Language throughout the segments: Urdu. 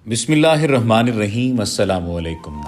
بسم اللہ الرحمن الرحیم۔ السلام علیکم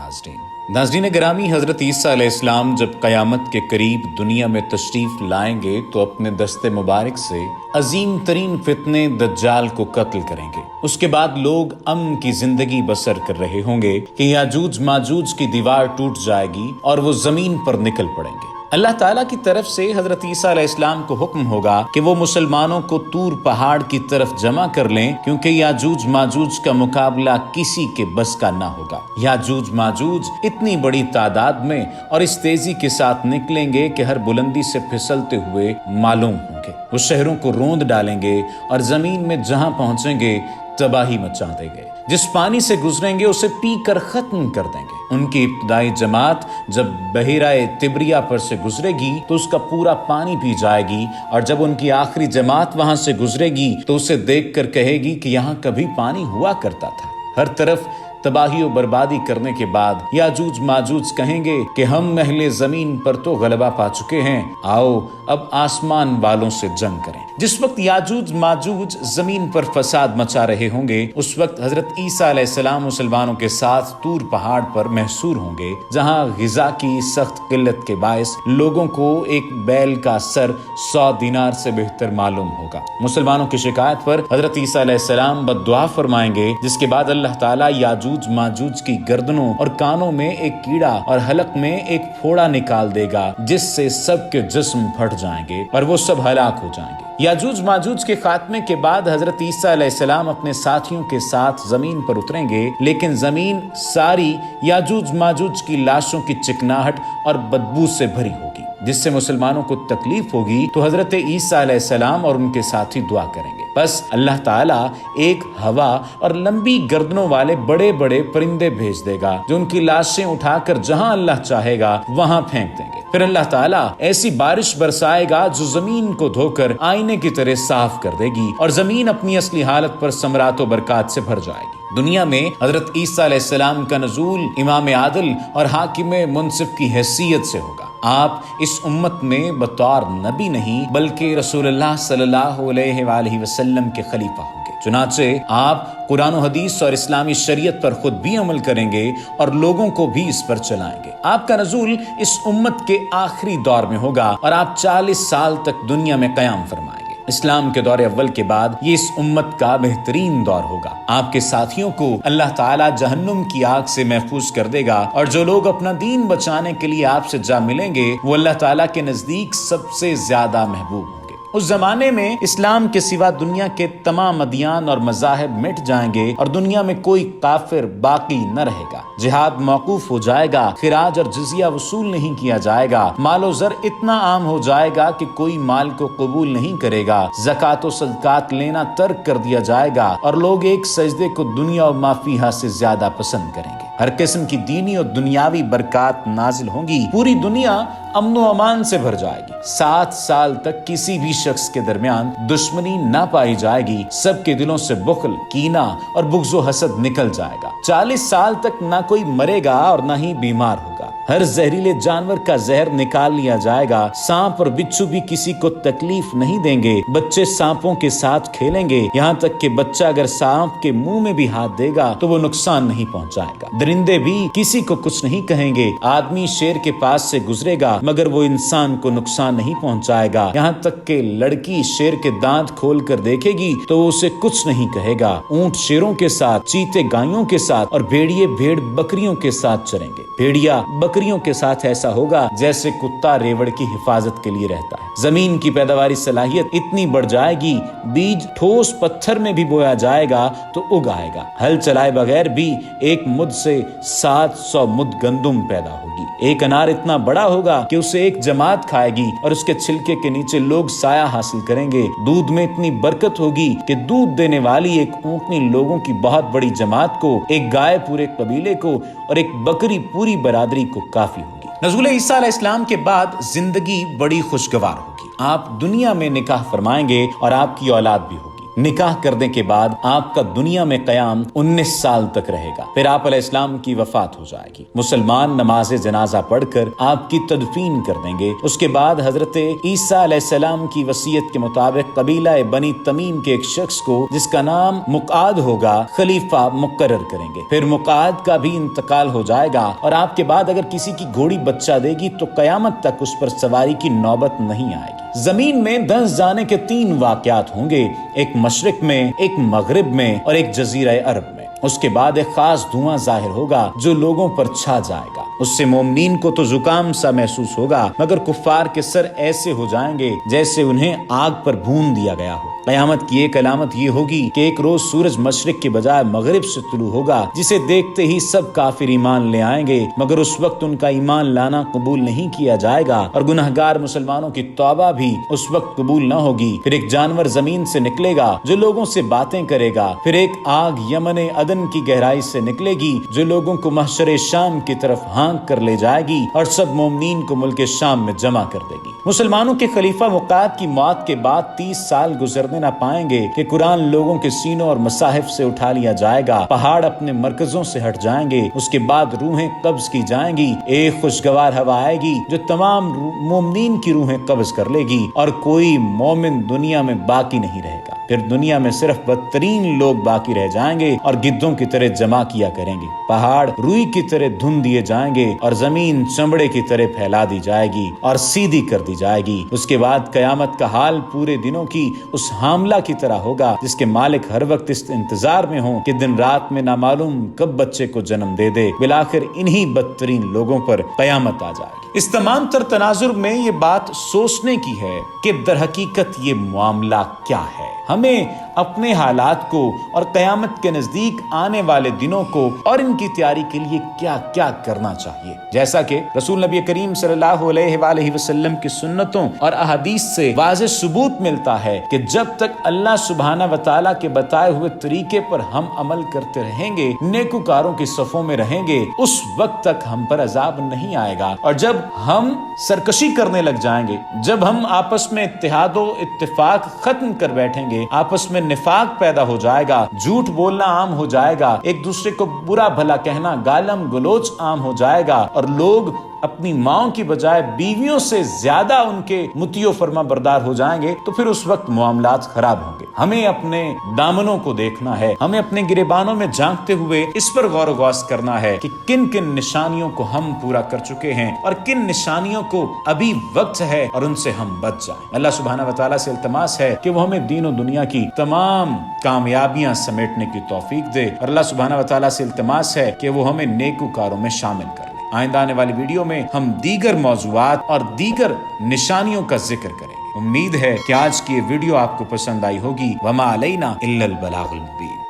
ناظرین گرامی، حضرت عیسیٰ علیہ السلام جب قیامت کے قریب دنیا میں تشریف لائیں گے تو اپنے دست مبارک سے عظیم ترین فتنے دجال کو قتل کریں گے۔ اس کے بعد لوگ امن کی زندگی بسر کر رہے ہوں گے کہ یاجوج ماجوج کی دیوار ٹوٹ جائے گی اور وہ زمین پر نکل پڑیں گے۔ اللہ تعالیٰ کی طرف سے حضرت عیسیٰ علیہ السلام کو حکم ہوگا کہ وہ مسلمانوں کو طور پہاڑ کی طرف جمع کر لیں، کیونکہ یاجوج ماجوج کا مقابلہ کسی کے بس کا نہ ہوگا۔ یاجوج ماجوج اتنی بڑی تعداد میں اور اس تیزی کے ساتھ نکلیں گے کہ ہر بلندی سے پھسلتے ہوئے معلوم ہوں گے۔ وہ شہروں کو روند ڈالیں گے اور زمین میں جہاں پہنچیں گے تباہی مچا دیں گے۔ جس پانی سے گزریں گے اسے پی کر ختم کر دیں گے۔ ان کی ابتدائی جماعت جب بحیرہ تبریہ پر سے گزرے گی تو اس کا پورا پانی پی جائے گی، اور جب ان کی آخری جماعت وہاں سے گزرے گی تو اسے دیکھ کر کہے گی کہ یہاں کبھی پانی ہوا کرتا تھا۔ ہر طرف تباہی و بربادی کرنے کے بعد یاجوج ماجوج کہیں گے کہ ہم اہل زمین پر تو غلبہ پا چکے ہیں، آؤ اب آسمان والوں سے جنگ کریں۔ جس وقت یاجوج ماجوج زمین پر فساد مچا رہے ہوں گے، اس وقت حضرت عیسیٰ علیہ السلام مسلمانوں کے ساتھ طور پہاڑ پر محصور ہوں گے، جہاں غذا کی سخت قلت کے باعث لوگوں کو ایک بیل کا سر 100 دینار سے بہتر معلوم ہوگا۔ مسلمانوں کی شکایت پر حضرت عیسیٰ علیہ السلام بد دعا فرمائیں گے، جس کے بعد اللہ تعالیٰ یاجوج ماجوج کی گردنوں اور کانوں میں ایک کیڑا اور حلق میں ایک پھوڑا نکال دے گا، جس سے سب کے جسم پھٹ جائیں گے اور وہ سب ہلاک ہو جائیں گے۔ یاجوج ماجوج کے خاتمے کے بعد حضرت عیسیٰ علیہ السلام اپنے ساتھیوں کے ساتھ زمین پر اتریں گے، لیکن زمین ساری یاجوج ماجوج کی لاشوں کی چکناہٹ اور بدبو سے بھری ہوگی، جس سے مسلمانوں کو تکلیف ہوگی۔ تو حضرت عیسیٰ علیہ السلام اور ان کے ساتھی دعا کریں گے، بس اللہ تعالیٰ ایک ہوا اور لمبی گردنوں والے بڑے بڑے پرندے بھیج دے گا، جو ان کی لاشیں اٹھا کر جہاں اللہ چاہے گا وہاں پھینک دیں گے۔ پھر اللہ تعالیٰ ایسی بارش برسائے گا جو زمین کو دھو کر آئینے کی طرح صاف کر دے گی، اور زمین اپنی اصلی حالت پر ثمرات و برکات سے بھر جائے گی۔ دنیا میں حضرت عیسیٰ علیہ السلام کا نزول امام عادل اور حاکم منصف کی حیثیت سے ہوگا۔ آپ اس امت میں بطور نبی نہیں بلکہ رسول اللہ صلی اللہ علیہ وآلہ وسلم کے خلیفہ ہوں گے۔ چنانچہ آپ قرآن و حدیث اور اسلامی شریعت پر خود بھی عمل کریں گے اور لوگوں کو بھی اس پر چلائیں گے۔ آپ کا نزول اس امت کے آخری دور میں ہوگا اور آپ 40 سال تک دنیا میں قیام فرمائیں گے۔ اسلام کے دور اول کے بعد یہ اس امت کا بہترین دور ہوگا۔ آپ کے ساتھیوں کو اللہ تعالیٰ جہنم کی آگ سے محفوظ کر دے گا، اور جو لوگ اپنا دین بچانے کے لیے آپ سے جا ملیں گے وہ اللہ تعالیٰ کے نزدیک سب سے زیادہ محبوب ہوں گے۔ اس زمانے میں اسلام کے سوا دنیا کے تمام ادیان اور مذاہب مٹ جائیں گے اور دنیا میں کوئی کافر باقی نہ رہے گا۔ جہاد موقوف ہو جائے گا، خراج اور جزیہ وصول نہیں کیا جائے گا، مال و زر اتنا عام ہو جائے گا کہ کوئی مال کو قبول نہیں کرے گا، زکوٰۃ و صدقات لینا ترک کر دیا جائے گا، اور لوگ ایک سجدے کو دنیا و ما فیہا سے زیادہ پسند کریں گے۔ ہر قسم کی دینی اور دنیاوی برکات نازل ہوں گی، پوری دنیا امن و امان سے بھر جائے گی۔ 7 سال تک کسی بھی شخص کے درمیان دشمنی نہ پائی جائے گی، سب کے دلوں سے بخل، کینہ اور بغض و حسد نکل جائے گا۔ 40 سال تک نہ کوئی مرے گا اور نہ ہی بیمار ہوگا۔ ہر زہریلے جانور کا زہر نکال لیا جائے گا، سانپ اور بچھو بھی کسی کو تکلیف نہیں دیں گے، بچے سانپوں کے ساتھ کھیلیں گے، یہاں تک کہ بچہ اگر سانپ کے منہ میں بھی ہاتھ دے گا تو وہ نقصان نہیں پہنچائے گا۔ درندے بھی کسی کو کچھ نہیں کہیں گے، آدمی شیر کے پاس سے گزرے گا مگر وہ انسان کو نقصان نہیں پہنچائے گا، یہاں تک کہ لڑکی شیر کے دانت کھول کر دیکھے گی تو وہ اسے کچھ نہیں کہے گا۔ اونٹ شیروں کے ساتھ، چیتے گایوں کے ساتھ اور بھیڑیے بھیڑ بکریوں کے ساتھ چریں گے۔ بھیڑیا بکریوں کے ساتھ ایسا ہوگا جیسے کتا ریوڑ کی حفاظت کے لیے رہتا ہے۔ زمین کی پیداواری صلاحیت اتنی بڑھ جائے گی، بیج ٹھوس پتھر میں بھی بویا جائے گا تو اگ آئے گا۔ ہل چلائے بغیر بھی ایک مد سے 700 مد گندم پیدا ہوگی۔ ایک انار اتنا بڑا ہوگا کہ اسے ایک جماعت کھائے گی اور اس کے چھلکے کے نیچے لوگ سایہ حاصل کریں گے۔ دودھ میں اتنی برکت ہوگی کہ دودھ دینے والی ایک اونٹنی لوگوں کی بہت بڑی جماعت کو، ایک گائے پورے قبیلے کو اور ایک بکری پوری برادری کو کافی ہوگی۔ نزول عیسیٰ علیہ السلام کے بعد زندگی بڑی خوشگوار ہوگی۔ آپ دنیا میں نکاح فرمائیں گے اور آپ کی اولاد بھی ہوگی۔ نکاح کرنے کے بعد آپ کا دنیا میں قیام 19 سال تک رہے گا، پھر آپ علیہ السلام کی وفات ہو جائے گی۔ مسلمان نماز جنازہ پڑھ کر آپ کی تدفین کر دیں گے۔ اس کے بعد حضرت عیسیٰ علیہ السلام کی وصیت کے مطابق قبیلہ بنی تمیم کے ایک شخص کو جس کا نام مقعد ہوگا خلیفہ مقرر کریں گے، پھر مقعد کا بھی انتقال ہو جائے گا، اور آپ کے بعد اگر کسی کی گھوڑی بچہ دے گی تو قیامت تک اس پر سواری کی نوبت نہیں آئے گی۔ زمین میں دھنس جانے کے 3 واقعات ہوں گے، ایک مشرق میں، ایک مغرب میں اور ایک جزیرہ عرب میں۔ اس کے بعد ایک خاص دھواں ظاہر ہوگا جو لوگوں پر چھا جائے گا، اس سے مومنین کو تو زکام سا محسوس ہوگا، مگر کفار کے سر ایسے ہو جائیں گے جیسے انہیں آگ پر بھون دیا گیا ہو۔ قیامت کی ایک علامت یہ ہوگی کہ ایک روز سورج مشرق کے بجائے مغرب سے طلوع ہوگا، جسے دیکھتے ہی سب کافر ایمان لے آئیں گے، مگر اس وقت ان کا ایمان لانا قبول نہیں کیا جائے گا، اور گنہگار مسلمانوں کی توبہ بھی اس وقت قبول نہ ہوگی۔ پھر ایک جانور زمین سے نکلے گا جو لوگوں سے باتیں کرے گا، پھر ایک آگ یمن عدن کی گہرائی سے نکلے گی جو لوگوں کو محشر شام کی طرف ہانک کر لے جائے گی اور سب مومنین کو ملک شام میں جمع کر دے گی۔ مسلمانوں کے خلیفہ مقعد کی موت کے بعد 30 سال گزرنے نہ پائیں گے کہ قرآن لوگوں کے سینوں اور مصاحف سے اٹھا لیا جائے گا، پہاڑ اپنے مرکزوں سے ہٹ جائیں گے، اس کے بعد روحیں قبض کی جائیں گی، ایک خوشگوار ہوا آئے گی جو تمام مومنین کی روحیں قبض کر لے گی، اور کوئی مومن دنیا میں باقی نہیں رہے گا۔ پھر دنیا میں صرف بدترین لوگ باقی رہ جائیں گے اور گدھوں کی طرح جمع کیا کریں گے، پہاڑ روئی کی طرح دھن دیے جائیں گے اور زمین چمڑے کی طرح پھیلا دی جائے گی اور سیدھی کر دی جائے گی۔ اس کے بعد قیامت کا حال پورے دنوں کی اس حاملہ کی طرح ہوگا جس کے مالک ہر وقت اس انتظار میں ہوں کہ دن رات میں نامعلوم کب بچے کو جنم دے دے۔ بالآخر انہی بدترین لوگوں پر قیامت آ جائے گی۔ اس تمام تر تناظر میں یہ بات سوچنے کی ہے کہ در حقیقت یہ معاملہ کیا ہے۔ ہمیں اپنے حالات کو اور قیامت کے نزدیک آنے والے دنوں کو اور ان کی تیاری کے لیے کیا کیا کرنا چاہیے، جیسا کہ رسول نبی کریم صلی اللہ علیہ وآلہ وسلم کی سنتوں اور احادیث سے واضح ثبوت ملتا ہے کہ جب تک اللہ سبحانہ و تعالیٰ کے بتائے ہوئے طریقے پر ہم عمل کرتے رہیں گے، نیکوکاروں کی صفوں میں رہیں گے، اس وقت تک ہم پر عذاب نہیں آئے گا۔ اور جب ہم سرکشی کرنے لگ جائیں گے، جب ہم آپس میں اتحاد و اتفاق ختم کر بیٹھیں گے، آپس میں نفاق پیدا ہو جائے گا، جھوٹ بولنا عام ہو جائے گا، ایک دوسرے کو برا بھلا کہنا، گالم گلوچ عام ہو جائے گا، اور لوگ اپنی ماؤں کی بجائے بیویوں سے زیادہ ان کے مطیع و فرما بردار ہو جائیں گے، تو پھر اس وقت معاملات خراب ہوں گے۔ ہمیں اپنے دامنوں کو دیکھنا ہے، ہمیں اپنے گریبانوں میں جھانکتے ہوئے اس پر غور و غوص کرنا ہے کہ کن کن نشانیوں کو ہم پورا کر چکے ہیں اور کن نشانیوں کو ابھی وقت ہے اور ان سے ہم بچ جائیں۔ اللہ سبحانہ و تعالیٰ سے التماس ہے کہ وہ ہمیں دین و دنیا کی تمام کامیابیاں سمیٹنے کی توفیق دے، اور اللہ سبحانہ و تعالیٰ سے التماس ہے کہ وہ ہمیں نیکوکاروں میں شامل کر لے۔ آئندہ آنے والی ویڈیو میں ہم دیگر موضوعات اور دیگر نشانیوں کا ذکر کریں گے۔ امید ہے کہ آج کی یہ ویڈیو آپ کو پسند آئی ہوگی۔ وما علینا الا البلاغ المبین۔